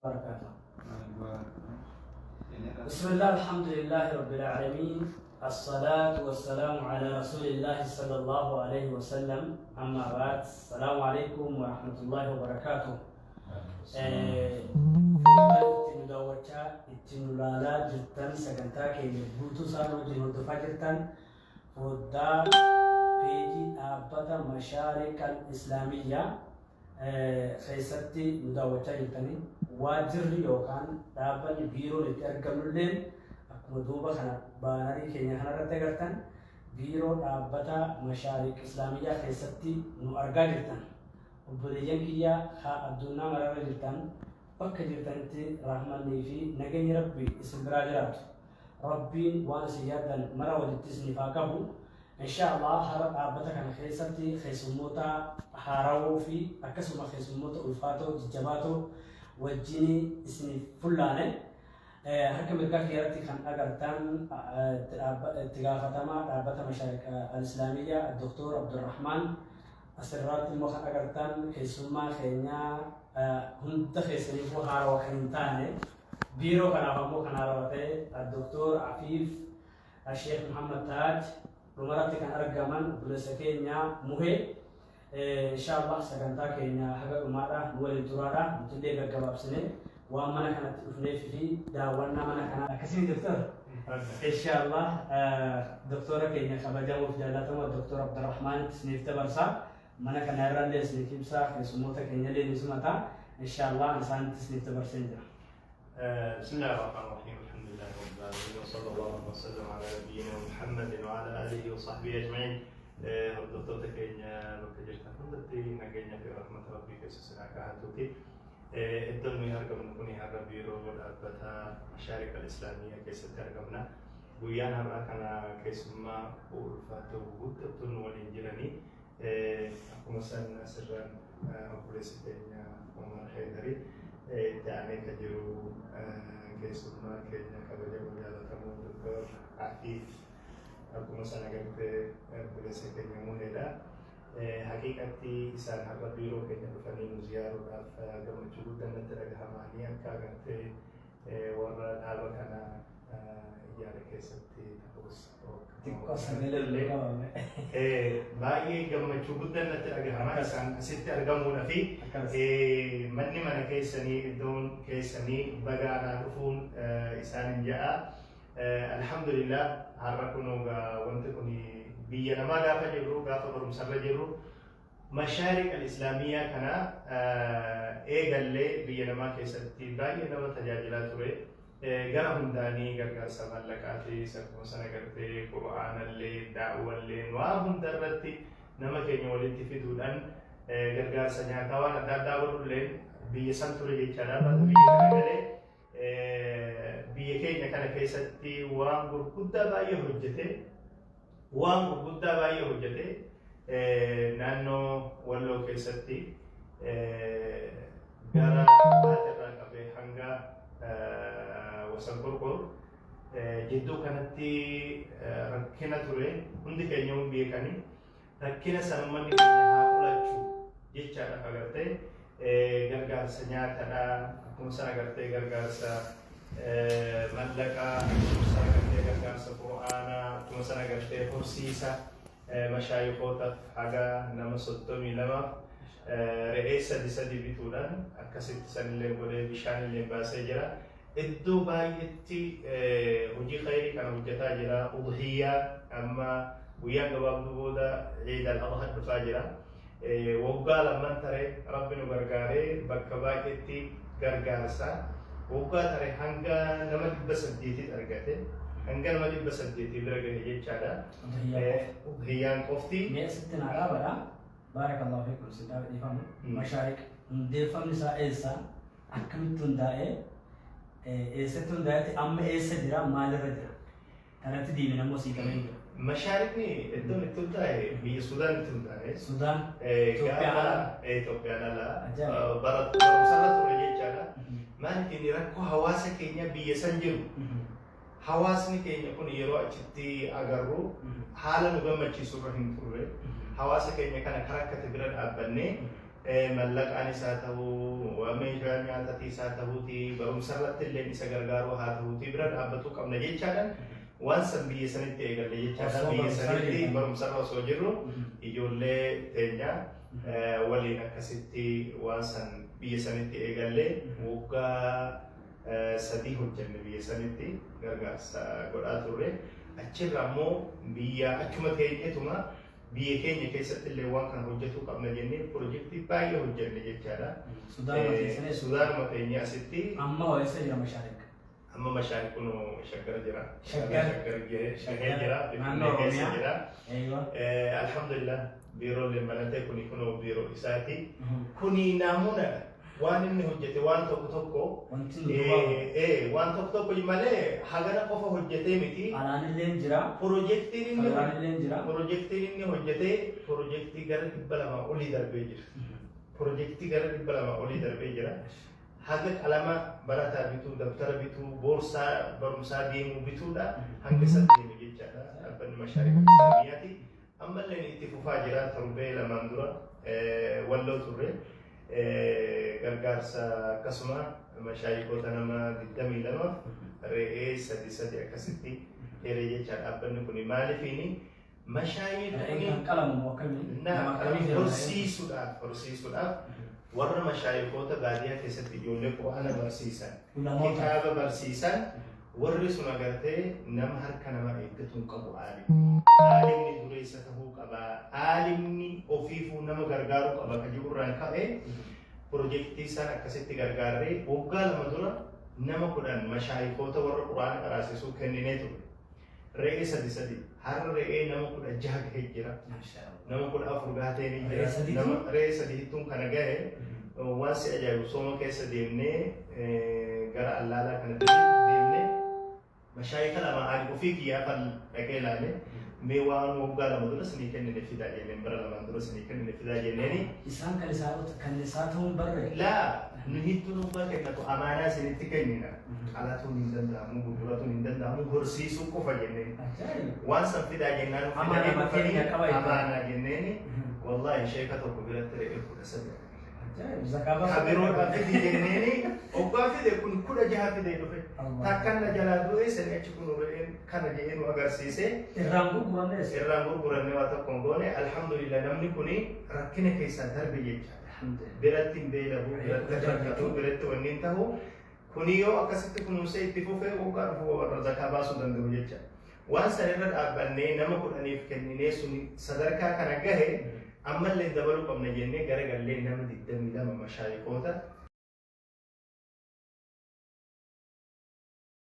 وبركاته. بسم الله الحمد لله رب العالمين الصلاة والسلام على رسول الله صلى الله عليه وسلم أما بعد السلام عليكم ورحمة الله وبركاته. Daawwachaa ittiin ulaalaa jirtan sagantaa keenya guutuu isaan wajjin hordofaa jirtan foddaa peejii dhaabbata Mashaariqal Islaamiyyaa keessatti nu daawwachaa jirtanii waajjirri yookaan dhaabbanni biiroon itti argamnulleen akkuma duuba kana baanarii keenya kanarratti agartan biiroo dhaabbata Mashaariq Islaamiyyaa keessatti nu argaa jirtan. Obboleeyyan kiyyaa haa addunyaa mararra jirtan bakka jirtanitti rahmanni fi nageenyi rabbi isin biraa jiraatu. Rabbiin waan isin yaadan mara walitti isiniif haa qabu. Inshaallah hara dhaabbata kana keessatti keessummoota haarawoo fi akkasuma keessummoota ulfaatoo jajjabaatoo wajjin isiniif fullaane harka mirgaa kiyyaatti kan agartan itti gaafatamaa dhaabbata Mashaariq al-Islaamiyyaa Dr. Abdurrahman asirratti immoo kan agartan keessummaa keenyaa hunda keessaniif haarawaa kan hin taane biiroo kanaaf ammoo kan haarawaa ta'e Dr. Afiif Sheekh Muhammad Taaj dhumarratti kan argaman obboleessa keenya Muhee inshaallah sagantaa keenya haga dhumaadha nu waliin turaadha nutillee gaggabaabsine waan mana kanatti dhufneef fi daawwannaa mana kanaa akkasiin Dr. Inshaallah doktora keenya kabajamuuf jaallatamoo Dr. Abdurrahman isiniif dabarsaa mana kana irraallee isiniif ibsaa keessummoota keenyallee ni simata inshaallah isaanitti isiniif dabarsee jira. Bismillahir Rahmanir Rahim. Alhamdulillahi Rabbil Alamin wa sallallahu wa sallam ala nabiyyina Muhammad wa ala alihi wa sahbihi ajma'in. Hordoftoota keenya bakka jirtan hundatti nageenya fi rahmata rabbii keessa sinaa kaa'atuuti. Iddoon nuyi argamnu kun har'a biiroo dhaabbata Mashaariq al-Islaamiyyaa keessatti argamna. Guyyaan har'aa kana keessummaa ulfaatoo guddattuun waliin jiranii akkuma san asirraan obboleessi keenya Umar Haydari ta'anii kan jiru keessummaa keenya kabajamoo jaallatamoo Dr. Afiif akkuma san agartee obboleessi keenya Muheedha. Haqiiqatti isaan har'a biiroo keenya dhufanii nu ziyaaruudhaaf gammachuu guddaan natti dhagahamaanii akka agartee warra dhaaba kana ijaara keessatti ta'us baay'ee gammachuu guddaan natti dhagahamaa isaan asitti argamuudha fi manni mana keessanii iddoon keessanii bagaanaa dhufuun isaanin ja'a. Alhamdulillah har'a kunoo wanti kun biyya namaa gaafa jirru gaafa barumsarra jirru Mashaariq al-Islaamiyyaa kana eegallee biyya namaa keessatti baay'ee nama tajaajilaa ture. Gara hundaanii gargaarsa maallaqaatis akkuma sana agartee Qur'aanallee daa'uwallee waa hunda irratti nama keenya walitti fiduudhaan gargaarsa nyaataa waan adda addaa godhullee biyya san ture jechaadha. Biyya kana galee biyya keenya kana keessatti waan gurguddaa baay'ee hojjete naannoo Walloo keessatti gara baatirraa qabee hanga wasan qorqor jidduu kanatti rakkina ture hundi keenya hin beekani rakkina san uummanni keenya haa qolachuu jechaadha agartee gargaarsa nyaataadha akkuma sana agartee gargaarsa maallaqaa akkuma sana agartee gargaarsa Qur'aanaa akkuma sana agartee horsiisa mashaayikootaaf haga nama 32 re'ee sadi bituudhaan akkasitti sanillee godhee bishaanillee baasee jira. Iddoo baay'eetti hojii khayrii kana hojjetaa jira. Udhiyyaa amma guyyaan gabaabduu booda Eid al-Adha dhufaa jira. Waggaa lamaan taree Rabbi nu gargaaree bakka baay'eetti gargaarsa waggaa taree hanga nama 800 argate. Hanga nama 800 bira gahe jechaadha. Udhiyyaan qofti. Sitti naa dhaabadha. Baarakallahu fiikum sitti dhiifamu. Mashaariq hundeeffamni isaa eessa akkamitti hundaa'ee eessatti hundaa'etti amma eessa jira maalirra jira kanatti diimina immoo sii qabee jira. Mashaariqni iddoon itti hundaa'e biyya Suudaanitti hundaa'e. Sudaan Itoophiyaan ala barumsarra ture jechaadha. Maaliif inni rakkoo hawaasa keenya biyya san jiru hawaasni keenya kun yeroo achitti agarru haala nu gammachiisu irra hin turre hawaasa keenya kana karakkate bira dhaabbannee mallaqaan isaa ta'uu meeshaa nyaatatii isaa ta'uuti barumsarratti illee isa gargaaruu haa ta'uuti bira dhaabbatuu qabna jechaadhaan waan san biyya sanitti eegalle jechaadhaan biyya sanitti barumsarra osoo jirru ijoollee teenya waliin akkasitti waan san biyya sanitti eegalle waggaa 3 hojjenne biyya sanitti gargaarsa godhaa turre achirra ammoo biyya achuma teenyetuma biyya keenya keessatti illee waan kan hojjetu qabna jennee piroojeektii baay'ee hojjenne jechaadha. Sudaan mateenya asitti amma wayisa jira mashaarik. Amma mashaarik kun shaggar jira. Shaggar jira. Naannoo Oromiyaa jira. Alhamdulillah biiroolee malatee kuni kunoo biiroo isaati. Kuni naamuna waan inni hojjete waan tokko waan tokko malee hagana qofa hojjetee miti alaanilleen jira piroojeektiin inni hojjete piroojeektii gara 200 olii darbee jira haga qalama barataa bituu daftara bituu boorsaa barumsaa deemuu bituudha hanga saddeemi jechaadha dhaabbanni mashaariqa islaamiyaati ammallee itti fufaa jira torbee lamaan dura walloo turre gargaarsa akkasuma mashaayikoota nama 22 re'ee 3 akkasitti dheeree jecha dhaabbanni kun maaliifini mashaayikoonni horsiisuudhaaf warra mashaayikoota baadiyyaa keessatti ijoollee quraana barsiisan kitaaba barsiisan warri sun agartee nama harka nama eeggatuun qabu aalimni dureessa ta'uu qaba aalimni ofiifuu nama gargaaruu qaba kan jiruurraan ka'e piroojeektii isaan akkasitti gargaarree waggaa 2 dura nama 10 mashaayikoota warra quraana qaraasisuu kenninee ture re'ee 3 har'a re'ee nama 16 gahee jira nama 14 gahatee ni jira nama re'ee 3 kana gahe waan si ajaa'ibu sooma keessa deemnee gara allaalaa kanatti deemnee mashaayika lama ani ofii kiyyaa kan dhaqee ilaale mee waan waggaa 2 dura sinii kennine fidaa jenneen bara 2 dura sinii kennine fidaa jenneeni isaan kan isaa ta'uun barre laa nu hittuu nubbaa kennatu amaanaa sinitti kennina qalatuun hin danda'amu gurguratuun hin danda'amu horsiisuu qofa jenneen waan san fidaa jennaan amaanaa jenneeni wallaahi sheeka tokko biratti re'ee 13 Kabiroo fide jenneeni obbaa fide kun 16 fide dhufe takkan na jalaa du'e sani achi kun kana jedhee nu agarsiise irraan gurguranne waa tokkoon goone alhamdulillah namni kuni rakkina keessaa darbe jechaadha biratti hin beelabu biratti rakkatu biratti wanni hin ta'u kuni yoo akkasitti kunuunsee itti fufee waggaa dhufu warra zakaa baasuu danda'u jecha waan san irra dhaabbannee nama 10 kenninee sun sadarkaa kana gahe ammallee dabaluu qabna jennee gara gallee nama 22 mashaayikoota